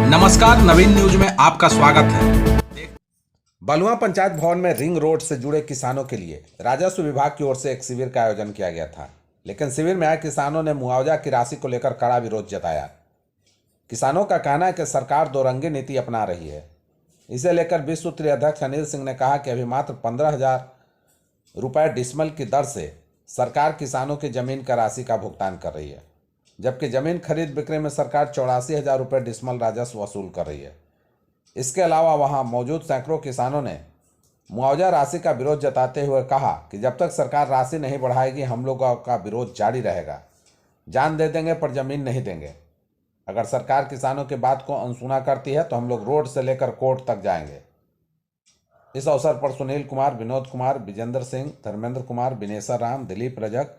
नमस्कार, नवीन न्यूज में आपका स्वागत है। बलुआ पंचायत भवन में रिंग रोड से जुड़े किसानों के लिए राजस्व विभाग की ओर से एक शिविर का आयोजन किया गया था, लेकिन शिविर में आए किसानों ने मुआवजा की राशि को लेकर कड़ा विरोध जताया। किसानों का कहना है कि सरकार दो रंगी नीति अपना रही है। इसे लेकर विश्व सूत्रीय अध्यक्ष अनिल सिंह ने कहा कि अभी मात्र 15,000 रुपये डिसमल की दर से सरकार किसानों की जमीन का राशि का भुगतान कर रही है, जबकि जमीन खरीद बिक्री में सरकार 84,000 रुपये डिसमल राजस्व वसूल कर रही है। इसके अलावा वहां मौजूद सैकड़ों किसानों ने मुआवजा राशि का विरोध जताते हुए कहा कि जब तक सरकार राशि नहीं बढ़ाएगी हम लोगों का विरोध जारी रहेगा। जान दे देंगे पर जमीन नहीं देंगे। अगर सरकार किसानों की बात को अनसुना करती है तो हम लोग रोड से लेकर कोर्ट तक जाएंगे। इस अवसर पर सुनील कुमार, विनोद कुमार, विजेंद्र सिंह, धर्मेंद्र कुमार, विनेश्वर राम, दिलीप रजक,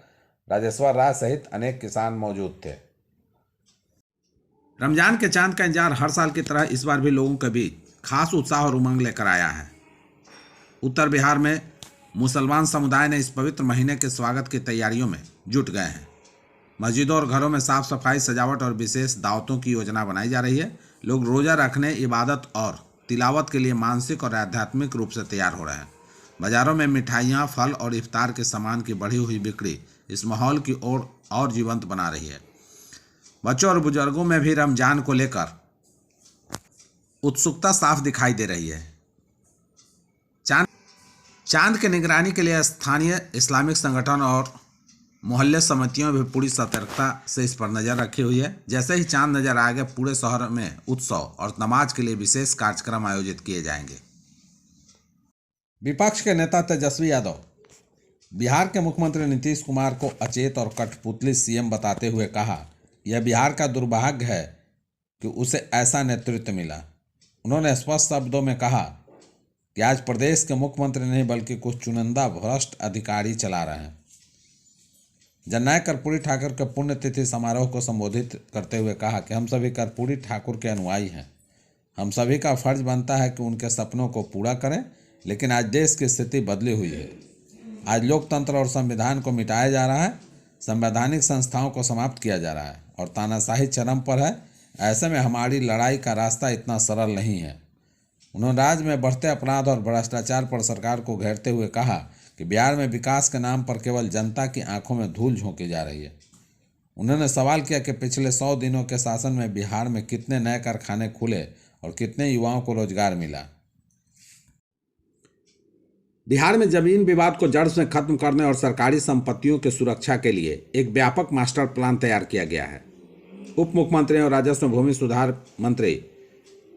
राजेश्वर राय सहित अनेक किसान मौजूद थे। रमजान के चांद का इंतजार हर साल की तरह इस बार भी लोगों के बीच खास उत्साह और उमंग लेकर आया है। उत्तर बिहार में मुसलमान समुदाय ने इस पवित्र महीने के स्वागत की तैयारियों में जुट गए हैं। मस्जिदों और घरों में साफ सफाई, सजावट और विशेष दावतों की योजना बनाई जा रही है। लोग रोजा रखने, इबादत और तिलावत के लिए मानसिक और आध्यात्मिक रूप से तैयार हो रहे हैं। बाजारों में मिठाइयाँ, फल और इफ्तार के सामान की बढ़ी हुई बिक्री इस माहौल की ओर और जीवंत बना रही है। बच्चों और बुजुर्गों में भी रमजान को लेकर उत्सुकता साफ दिखाई दे रही है। चांद की निगरानी के लिए स्थानीय इस्लामिक संगठन और मोहल्ले समितियों भी पूरी सतर्कता से इस पर नजर रखी हुई है। जैसे ही चांद नजर आ गए, पूरे शहर में उत्सव और नमाज के लिए विशेष कार्यक्रम आयोजित किए जाएंगे। विपक्ष के नेता तेजस्वी यादव बिहार के मुख्यमंत्री नीतीश कुमार को अचेत और कठपुतली सीएम बताते हुए कहा, यह बिहार का दुर्भाग्य है कि उसे ऐसा नेतृत्व मिला। उन्होंने स्पष्ट शब्दों में कहा कि आज प्रदेश के मुख्यमंत्री नहीं बल्कि कुछ चुनिंदा भ्रष्ट अधिकारी चला रहे हैं। जननायक कर्पूरी ठाकुर के पुण्यतिथि समारोह को संबोधित करते हुए कहा कि हम सभी कर्पूरी ठाकुर के अनुयायी हैं। हम सभी का फर्ज बनता है कि उनके सपनों को पूरा करें, लेकिन आज देश की स्थिति बदली हुई है। आज लोकतंत्र और संविधान को मिटाया जा रहा है, संवैधानिक संस्थाओं को समाप्त किया जा रहा है और तानाशाही चरम पर है। ऐसे में हमारी लड़ाई का रास्ता इतना सरल नहीं है। उन्होंने राज्य में बढ़ते अपराध और भ्रष्टाचार पर सरकार को घेरते हुए कहा कि बिहार में विकास के नाम पर केवल जनता की आंखों में धूल झोंकी जा रही है। उन्होंने सवाल किया कि पिछले 100 दिनों के शासन में बिहार में कितने नए कारखाने खुले और कितने युवाओं को रोजगार मिला। बिहार में जमीन विवाद को जड़ से खत्म करने और सरकारी संपत्तियों की सुरक्षा के लिए एक व्यापक मास्टर प्लान तैयार किया गया है। उप मुख्यमंत्री और राजस्व भूमि सुधार मंत्री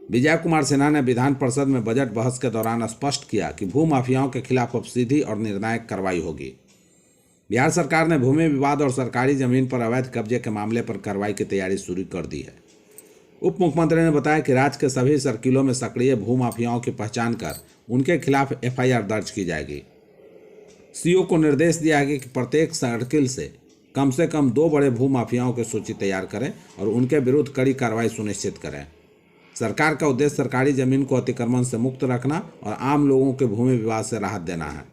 विजय कुमार सिन्हा ने विधान परिषद में बजट बहस के दौरान स्पष्ट किया कि भू माफियाओं के खिलाफ अब सीधी और निर्णायक कार्रवाई होगी। बिहार सरकार ने भूमि विवाद और सरकारी जमीन पर अवैध कब्जे के मामले पर कार्रवाई की तैयारी शुरू कर दी है। उप मुख्यमंत्री ने बताया कि राज्य के सभी सर्किलों में सक्रिय भू माफियाओं की पहचान कर उनके खिलाफ एफआईआर दर्ज की जाएगी। सीओ को निर्देश दिया है कि प्रत्येक सर्किल से कम 2 बड़े भू माफियाओं की सूची तैयार करें और उनके विरुद्ध कड़ी कार्रवाई सुनिश्चित करें। सरकार का उद्देश्य सरकारी जमीन को अतिक्रमण से मुक्त रखना और आम लोगों के भूमि विवाद से राहत देना है।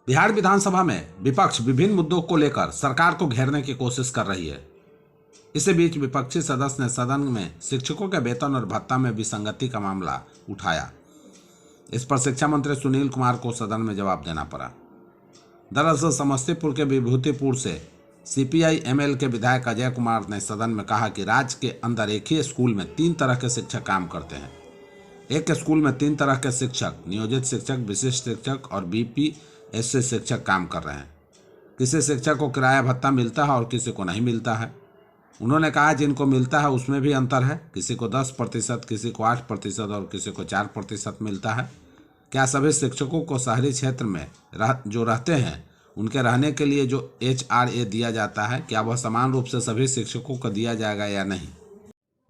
बिहार विधानसभा में विपक्ष विभिन्न मुद्दों को लेकर सरकार को घेरने की कोशिश कर रही है। इसी बीच विपक्षी सदस्य ने सदन में शिक्षकों के वेतन और भत्ता में विसंगति का मामला उठाया। इस पर शिक्षा मंत्री सुनील कुमार को सदन में जवाब देना पड़ा। दरअसल समस्तीपुर के विभूतिपुर से सीपीआई एमएल के विधायक अजय कुमार ने सदन में कहा कि राज्य के अंदर एक ही स्कूल में 3 तरह के शिक्षक काम करते हैं। एक स्कूल में 3 तरह के शिक्षक, नियोजित शिक्षक, विशिष्ट शिक्षक और बीपीएससी शिक्षक काम कर रहे हैं। किसी शिक्षक को किराया भत्ता मिलता है और किसी को नहीं मिलता है। उन्होंने कहा जिनको मिलता है उसमें भी अंतर है, किसी को 10%, किसी को 8% और किसी को 4% मिलता है। क्या सभी शिक्षकों को शहरी क्षेत्र में जो रहते हैं उनके रहने के लिए जो HRA दिया जाता है, क्या वह समान रूप से सभी शिक्षकों को दिया जाएगा या नहीं?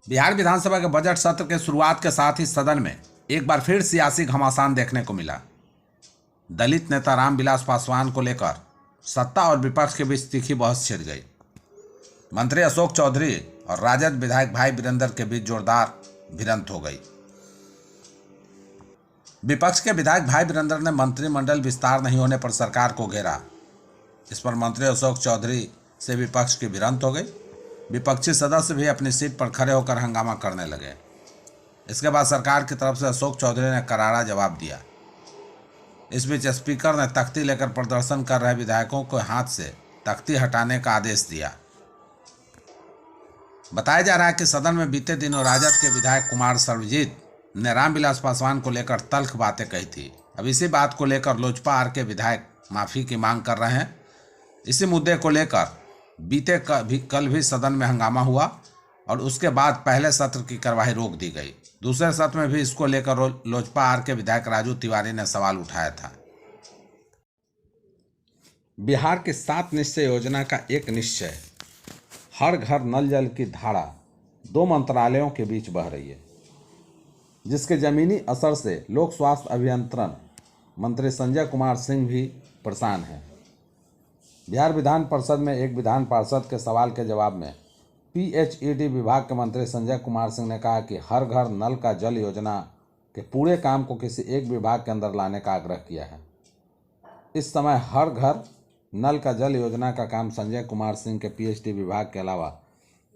बिहार विधानसभा के बजट सत्र के शुरुआत के साथ ही सदन में एक बार फिर सियासी घमासान देखने को मिला। दलित नेता रामविलास पासवान को लेकर सत्ता और विपक्ष के बीच तीखी बहस छिड़ गई। मंत्री अशोक चौधरी और राजद विधायक भाई वीरेंद्र के बीच जोरदार भिड़ंत हो गई। विपक्ष के विधायक भाई वीरेंद्र ने मंत्रिमंडल विस्तार नहीं होने पर सरकार को घेरा। इस पर मंत्री अशोक चौधरी से विपक्ष की भिड़ंत हो गई। विपक्षी सदस्य भी अपनी सीट पर खड़े होकर हंगामा करने लगे। इसके बाद सरकार की तरफ से अशोक चौधरी ने करारा जवाब दिया। इस बीच स्पीकर ने तख्ती लेकर प्रदर्शन कर रहे विधायकों को हाथ से तख्ती हटाने का आदेश दिया। बताया जा रहा है कि सदन में बीते दिनों राजद के विधायक कुमार सर्वजीत ने रामविलास पासवान को लेकर तल्ख बातें कही थी। अब इसी बात को लेकर लोजपा आर के विधायक माफी की मांग कर रहे हैं। इसी मुद्दे को लेकर बीते कल भी सदन में हंगामा हुआ और उसके बाद पहले सत्र की कार्यवाही रोक दी गई। दूसरे सत्र में भी इसको लेकर लोजपा आर के विधायक राजू तिवारी ने सवाल उठाया था। बिहार की 7 निश्चय योजना का एक निश्चय हर घर नल जल की धारा 2 मंत्रालयों के बीच बह रही है, जिसके जमीनी असर से लोक स्वास्थ्य अभियंत्रण मंत्री संजय कुमार सिंह भी परेशान हैं। बिहार विधान परिषद में एक विधान पार्षद के सवाल के जवाब में PHED विभाग के मंत्री संजय कुमार सिंह ने कहा कि हर घर नल का जल योजना के पूरे काम को किसी एक विभाग के अंदर लाने का आग्रह किया है। इस समय हर घर नल का जल योजना का काम संजय कुमार सिंह के PHED विभाग के अलावा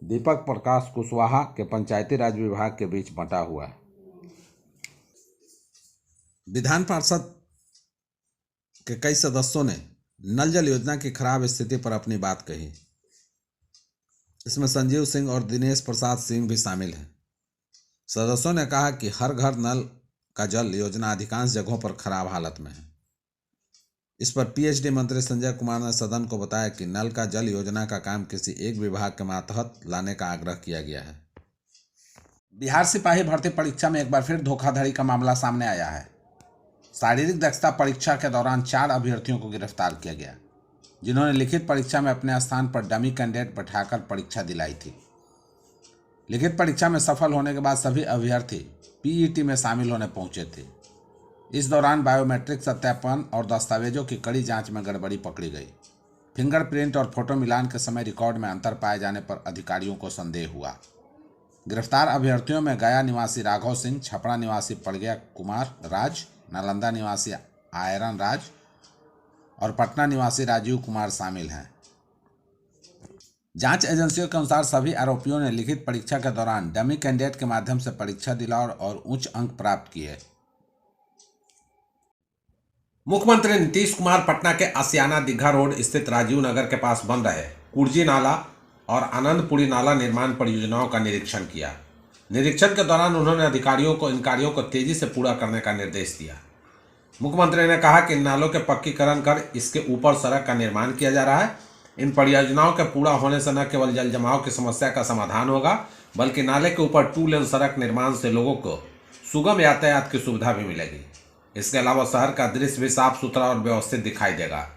दीपक प्रकाश कुशवाहा के पंचायती राज विभाग के बीच बंटा हुआ है। विधान पार्षद के कई सदस्यों ने नल जल योजना की खराब स्थिति पर अपनी बात कही। इसमें संजीव सिंह और दिनेश प्रसाद सिंह भी शामिल हैं। सदस्यों ने कहा कि हर घर नल का जल योजना अधिकांश जगहों पर खराब हालत में है। इस पर PHED मंत्री संजय कुमार ने सदन को बताया कि नल का जल योजना का काम किसी एक विभाग के मातहत लाने का आग्रह किया गया है। बिहार सिपाही भर्ती परीक्षा में एक बार फिर धोखाधड़ी का मामला सामने आया है। शारीरिक दक्षता परीक्षा के दौरान 4 अभ्यर्थियों को गिरफ्तार किया गया, जिन्होंने लिखित परीक्षा में अपने स्थान पर डमी कैंडिडेट बैठाकर परीक्षा दिलाई थी। लिखित परीक्षा में सफल होने के बाद सभी अभ्यर्थी PET में शामिल होने पहुंचे थे। इस दौरान बायोमेट्रिक सत्यापन और दस्तावेजों की कड़ी जांच में गड़बड़ी पकड़ी गई। फिंगरप्रिंट और फोटो मिलान के समय रिकॉर्ड में अंतर पाए जाने पर अधिकारियों को संदेह हुआ। गिरफ्तार अभ्यर्थियों में गया निवासी राघव सिंह, छपरा निवासी प्रज्ञा कुमार राज, नालंदा निवासी आयरन राज और पटना निवासी राजीव कुमार शामिल हैं। जांच एजेंसियों के अनुसार सभी आरोपियों ने लिखित परीक्षा के दौरान डमी कैंडिडेट के माध्यम से परीक्षा दिला और उच्च अंक प्राप्त किए। मुख्यमंत्री नीतीश कुमार पटना के आसियाना दीघा रोड स्थित राजीव नगर के पास बन रहे कुर्जी नाला और आनंदपुरी नाला निर्माण परियोजनाओं का निरीक्षण किया। निरीक्षण के दौरान उन्होंने अधिकारियों को इन कार्यों को तेजी से पूरा करने का निर्देश दिया। मुख्यमंत्री ने कहा कि इन नालों के पक्कीकरण कर इसके ऊपर सड़क का निर्माण किया जा रहा है। इन परियोजनाओं के पूरा होने से न केवल जल जमाव की समस्या का समाधान होगा, बल्कि नाले के ऊपर 2 लेन सड़क निर्माण से लोगों को सुगम यातायात की सुविधा भी मिलेगी। इसके अलावा शहर का दृश्य भी साफ सुथरा और व्यवस्थित दिखाई देगा।